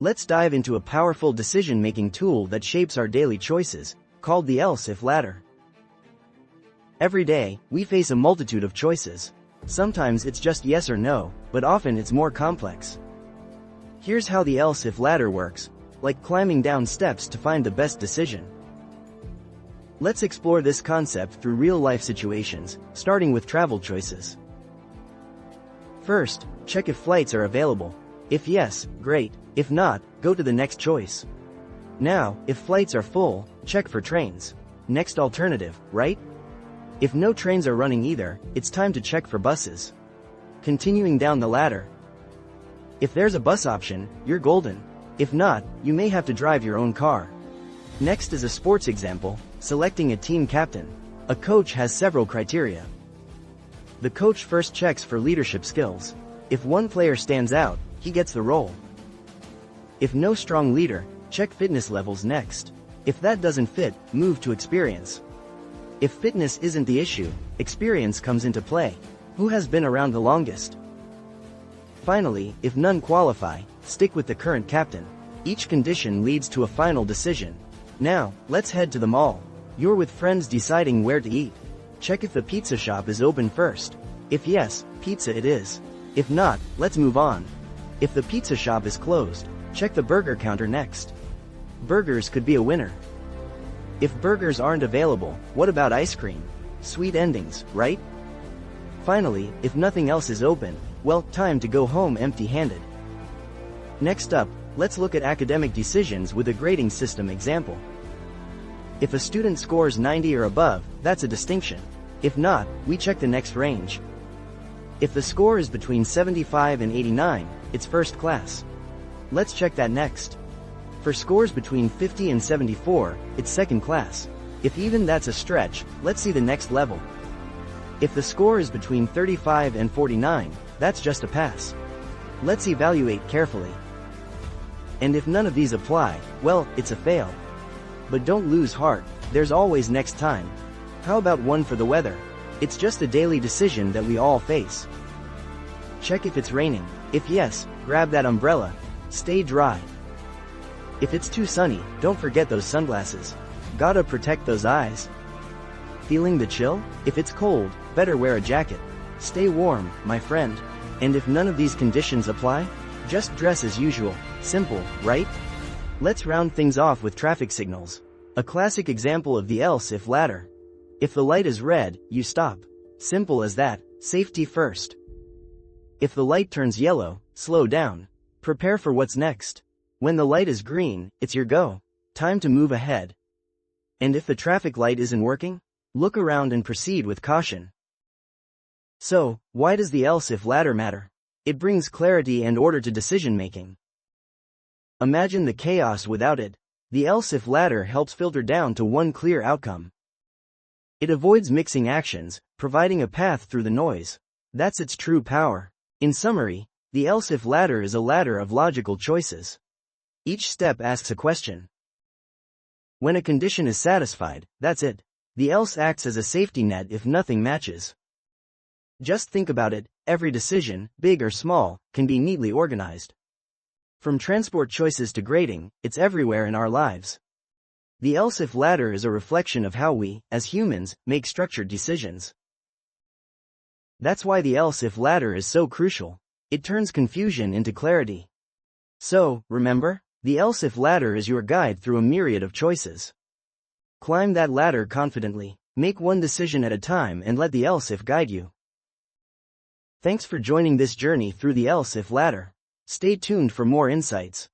Let's dive into a powerful decision-making tool that shapes our daily choices, called the else-if ladder. Every day, we face a multitude of choices. Sometimes it's just yes or no, but often it's more complex. Here's how the else-if ladder works, like climbing down steps to find the best decision. Let's explore this concept through real-life situations, starting with travel choices. First, check if flights are available. If yes, great. If not, go to the next choice. Now, if flights are full, check for trains. Next alternative, right? If no trains are running either, it's time to check for buses. Continuing down the ladder. If there's a bus option, you're golden. If not, you may have to drive your own car. Next is a sports example, selecting a team captain. A coach has several criteria. The coach first checks for leadership skills. If one player stands out, he gets the role. If no strong leader, check fitness levels next. If that doesn't fit, move to experience. If fitness isn't the issue, experience comes into play. Who has been around the longest? Finally, if none qualify, stick with the current captain. Each condition leads to a final decision. Now, let's head to the mall. You're with friends deciding where to eat. Check if the pizza shop is open first. If yes, pizza it is. If not, let's move on. If the pizza shop is closed, check the burger counter next. Burgers could be a winner. If burgers aren't available, what about ice cream? Sweet endings, right? Finally, if nothing else is open, well, time to go home empty-handed. Next up, let's look at academic decisions with a grading system example. If a student scores 90 or above, that's a distinction. If not, we check the next range. If the score is between 75 and 89, it's first class. Let's check that next. For scores between 50 and 74, it's second class. If even that's a stretch, let's see the next level. If the score is between 35 and 49, that's just a pass. Let's evaluate carefully. And if none of these apply, well, it's a fail. But don't lose heart, there's always next time. How about one for the weather? It's just a daily decision that we all face. Check if it's raining. If yes, grab that umbrella. Stay dry. If it's too sunny, don't forget those sunglasses. Gotta protect those eyes. Feeling the chill? If it's cold, better wear a jacket. Stay warm, my friend. And if none of these conditions apply, just dress as usual. Simple, right? Let's round things off with traffic signals. A classic example of the else-if ladder. If the light is red, you stop. Simple as that, safety first. If the light turns yellow, slow down. Prepare for what's next. When the light is green, it's your go. Time to move ahead. And if the traffic light isn't working, look around and proceed with caution. So, why does the else-if ladder matter? It brings clarity and order to decision-making. Imagine the chaos without it. The else-if ladder helps filter down to one clear outcome. It avoids mixing actions, providing a path through the noise. That's its true power. In summary, the else-if ladder is a ladder of logical choices. Each step asks a question. When a condition is satisfied, that's it. The else acts as a safety net if nothing matches. Just think about it, every decision, big or small, can be neatly organized. From transport choices to grading, it's everywhere in our lives. The else-if ladder is a reflection of how we, as humans, make structured decisions. That's why the else-if ladder is so crucial. It turns confusion into clarity. So, remember? The else-if ladder is your guide through a myriad of choices. Climb that ladder confidently, make one decision at a time and let the else-if guide you. Thanks for joining this journey through the else-if ladder. Stay tuned for more insights.